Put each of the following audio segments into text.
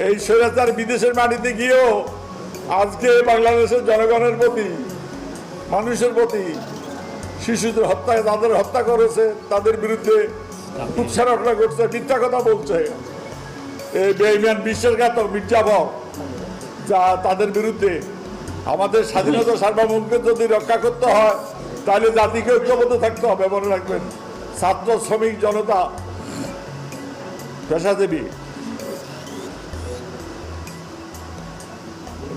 এই স্বৈরাচার বিদেশের মাটিতে গিয়েও আজকে বাংলাদেশের জনগণের প্রতি, মানুষের প্রতি, শিশুদের হত্যায় তাদের হত্যা করেছে, তাদের বিরুদ্ধে কুৎসারটনা করছে, মিথ্যা কথা বলছে। এই বেঈমান বিশ্বাসঘাতক মির্জাফর, যা তাদের বিরুদ্ধে আমাদের স্বাধীনতা সার্বভৌমত্ব যদি রক্ষা করতে হয় তাহলে জাতিকে ঐক্যবদ্ধ থাকতে হবে। মনে রাখবেন, ছাত্র, শ্রমিক, জনতা, পেশাজীবী,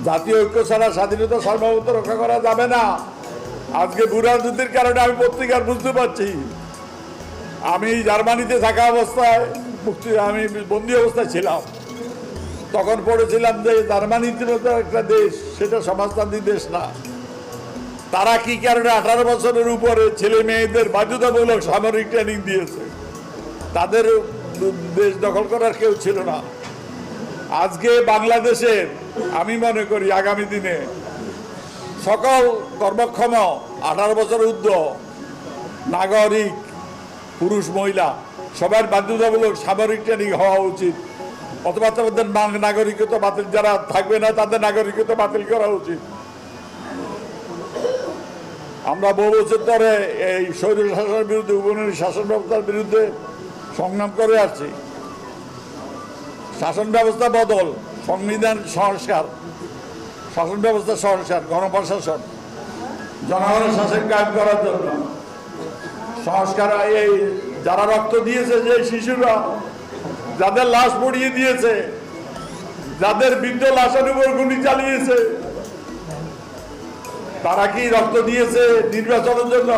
জাতীয় ঐক্য ছাড়া স্বাধীনতা সার্বভৌমত্ব রক্ষা করা যাবে না। আজকে বুড়া যুদ্ধের কারণে আমি পত্রিকার বুঝতে পারছি। আমি জার্মানিতে থাকা অবস্থায় আমি বন্দী অবস্থায় ছিলাম, তখন পড়েছিলাম যে জার্মানিতে একটা দেশ, সেটা সমাজতান্ত্রিক দেশ না। তারা কি কারণে 18 বছরের উপরে ছেলে মেয়েদের বাধ্যতামূলক সামরিক ট্রেনিং দিয়েছে। তাদের দেশ দখল করার কেউ ছিল না। আজকে বাংলাদেশের আমি মনে করি আগামী দিনে সকল কর্মক্ষম 18 বছর ঊর্ধ্ব নাগরিক, পুরুষ মহিলা সবার বাধ্যতামূলক সামরিক ট্রেনিং হওয়া উচিত, অথবা তাদের নাগরিকত্ব বাতিল, যারা থাকবে না তাদের নাগরিকত্ব বাতিল করা উচিত। আমরা বহু বছর ধরে এই স্বৈর শাসনের বিরুদ্ধে, উপনিবেশ শাসন ব্যবস্থার বিরুদ্ধে সংগ্রাম করে আসছি। শাসন ব্যবস্থা বদল, সংবিধান সংস্কার, শাসন ব্যবস্থা সংস্কার, গণপ্রশাসন, জনগণের শাসন কায়েম করার জন্য সংস্কার। এই যারা রক্ত দিয়েছে, যে শিশুরা যাদের লাশ পড়িয়ে দিয়েছে, যাদের বৃদ্ধ লাশের উপর গুলি চালিয়েছে, তারা কি রক্ত দিয়েছে নির্বাচনের জন্য?